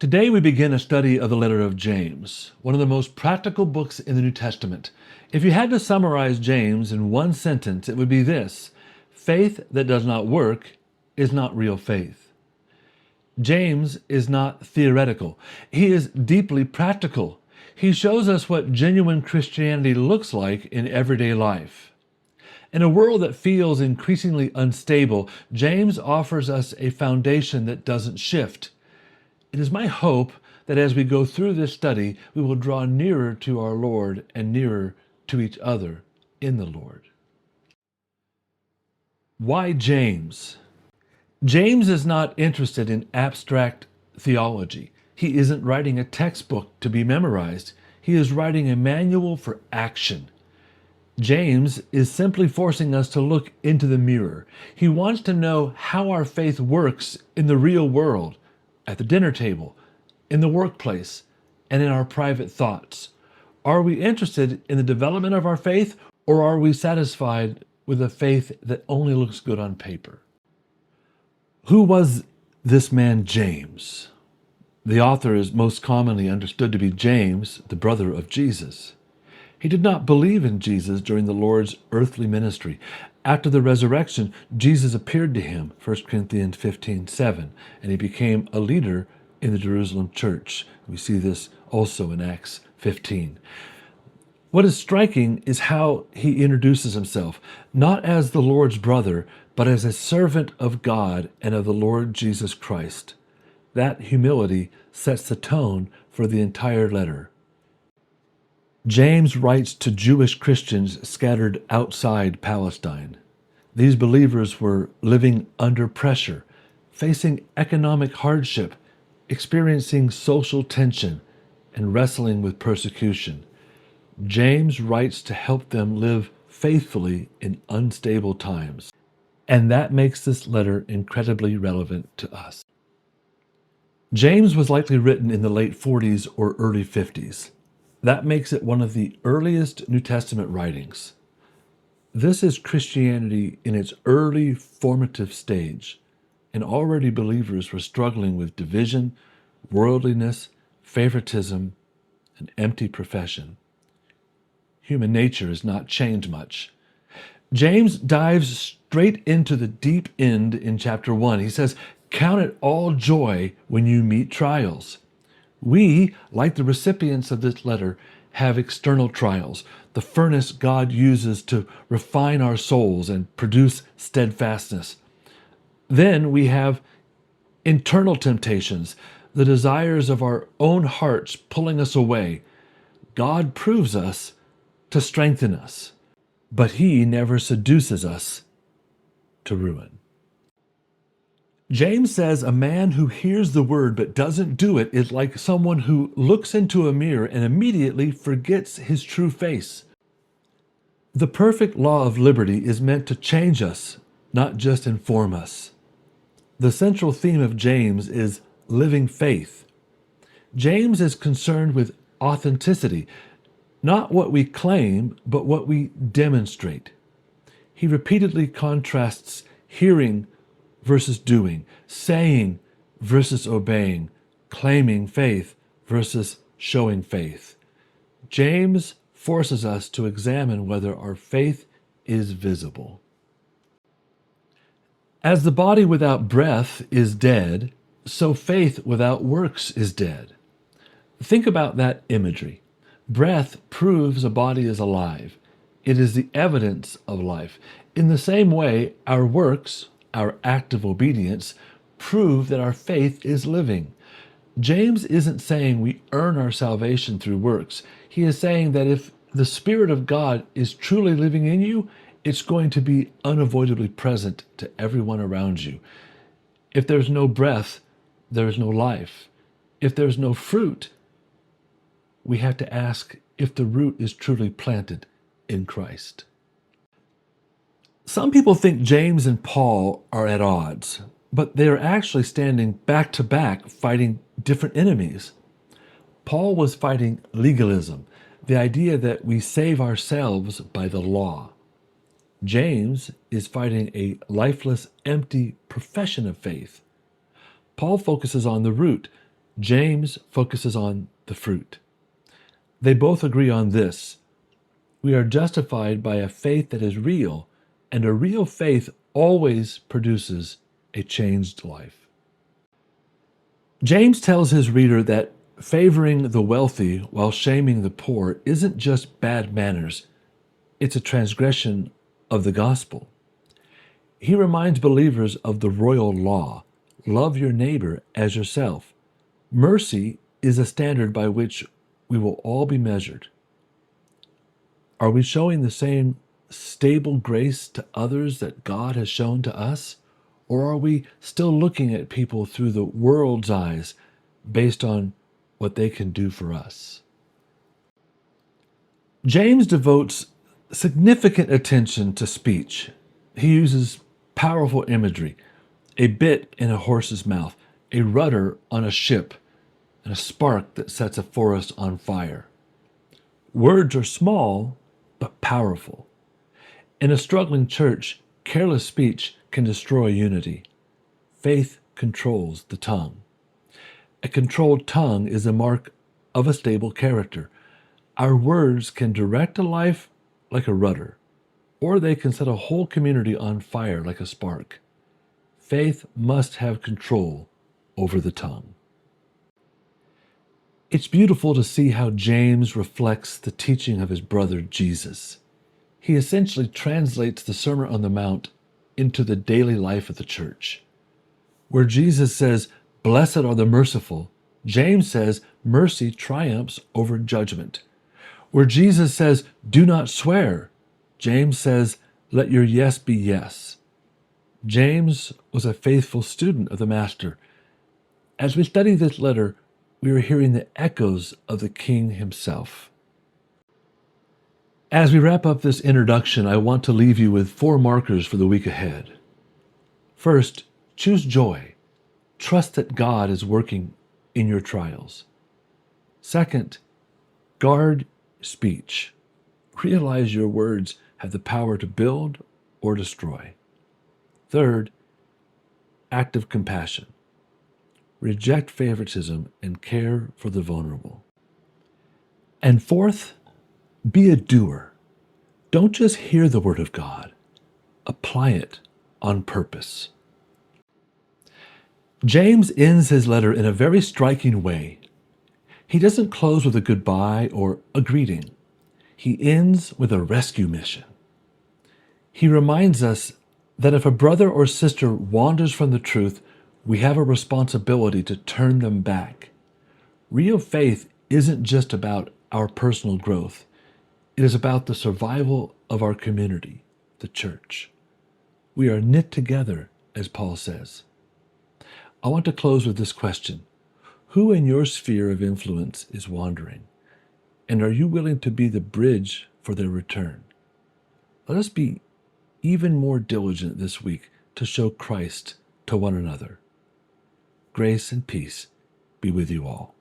Today we begin a study of the letter of James, one of the most practical books in the New Testament. If you had to summarize James in one sentence, it would be this: faith that does not work is not real faith. James is not theoretical. He is deeply practical. He shows us what genuine Christianity looks like in everyday life. In a world that feels increasingly unstable, James offers us a foundation that doesn't shift. It is my hope that as we go through this study, we will draw nearer to our Lord and nearer to each other in the Lord. Why James? James is not interested in abstract theology. He isn't writing a textbook to be memorized. He is writing a manual for action. James is simply forcing us to look into the mirror. He wants to know how our faith works in the real world, at the dinner table, in the workplace, and in our private thoughts. Are we interested in the development of our faith, or are we satisfied with a faith that only looks good on paper? Who was this man James? The author is most commonly understood to be James, the brother of Jesus. He did not believe in Jesus during the Lord's earthly ministry. After the resurrection, Jesus appeared to him, 1 Corinthians 15:7, and he became a leader in the Jerusalem church. We see this also in Acts 15. What is striking is how he introduces himself, not as the Lord's brother, but as a servant of God and of the Lord Jesus Christ. That humility sets the tone for the entire letter. James writes to Jewish Christians scattered outside Palestine. These believers were living under pressure, facing economic hardship, experiencing social tension, and wrestling with persecution. James writes to help them live faithfully in unstable times. And that makes this letter incredibly relevant to us. James was likely written in the late 40s or early 50s. That makes it one of the earliest New Testament writings. This is Christianity in its early formative stage, and already believers were struggling with division, worldliness, favoritism, and empty profession. Human nature has not changed much. James dives straight into the deep end in chapter 1. He says, "Count it all joy when you meet trials." We, like the recipients of this letter, have external trials, the furnace God uses to refine our souls and produce steadfastness. Then we have internal temptations, the desires of our own hearts pulling us away. God proves us to strengthen us, but He never seduces us to ruin. James says a man who hears the word but doesn't do it is like someone who looks into a mirror and immediately forgets his true face. The perfect law of liberty is meant to change us, not just inform us. The central theme of James is living faith. James is concerned with authenticity, not what we claim, but what we demonstrate. He repeatedly contrasts hearing versus doing, saying versus obeying, claiming faith versus showing faith. James forces us to examine whether our faith is visible. As the body without breath is dead, so faith without works is dead. Think about that imagery. Breath proves a body is alive. It is the evidence of life. In the same way, our works, our act of obedience, prove that our faith is living. James isn't saying we earn our salvation through works. He is saying that if the Spirit of God is truly living in you, it's going to be unavoidably present to everyone around you. If there's no breath, there is no life. If there's no fruit, we have to ask if the root is truly planted in Christ. Some people think James and Paul are at odds, but they are actually standing back to back fighting different enemies. Paul was fighting legalism, the idea that we save ourselves by the law. James is fighting a lifeless, empty profession of faith. Paul focuses on the root, James focuses on the fruit. They both agree on this: we are justified by a faith that is real, and a real faith always produces a changed life. James tells his reader that favoring the wealthy while shaming the poor isn't just bad manners, it's a transgression of the gospel. He reminds believers of the royal law: love your neighbor as yourself. Mercy is a standard by which we will all be measured. Are we showing the same stable grace to others that God has shown to us? Or are we still looking at people through the world's eyes based on what they can do for us? James devotes significant attention to speech. He uses powerful imagery: a bit in a horse's mouth, a rudder on a ship, and a spark that sets a forest on fire. Words are small, but powerful. In a struggling church, careless speech can destroy unity. Faith controls the tongue. A controlled tongue is a mark of a stable character. Our words can direct a life like a rudder, or they can set a whole community on fire like a spark. Faith must have control over the tongue. It's beautiful to see how James reflects the teaching of his brother Jesus. He essentially translates the Sermon on the Mount into the daily life of the church. Where Jesus says, "Blessed are the merciful," James says, "Mercy triumphs over judgment." Where Jesus says, "Do not swear," James says, "Let your yes be yes." James was a faithful student of the Master. As we study this letter, we are hearing the echoes of the King himself. As we wrap up this introduction, I want to leave you with 4 markers for the week ahead. First, choose joy. Trust that God is working in your trials. Second, guard speech. Realize your words have the power to build or destroy. Third, active compassion. Reject favoritism and care for the vulnerable. And fourth, be a doer. Don't just hear the word of God. Apply it on purpose. James ends his letter in a very striking way. He doesn't close with a goodbye or a greeting. He ends with a rescue mission. He reminds us that if a brother or sister wanders from the truth, we have a responsibility to turn them back. Real faith isn't just about our personal growth. It is about the survival of our community, the church. We are knit together, as Paul says. I want to close with this question: who in your sphere of influence is wandering? And are you willing to be the bridge for their return? Let us be even more diligent this week to show Christ to one another. Grace and peace be with you all.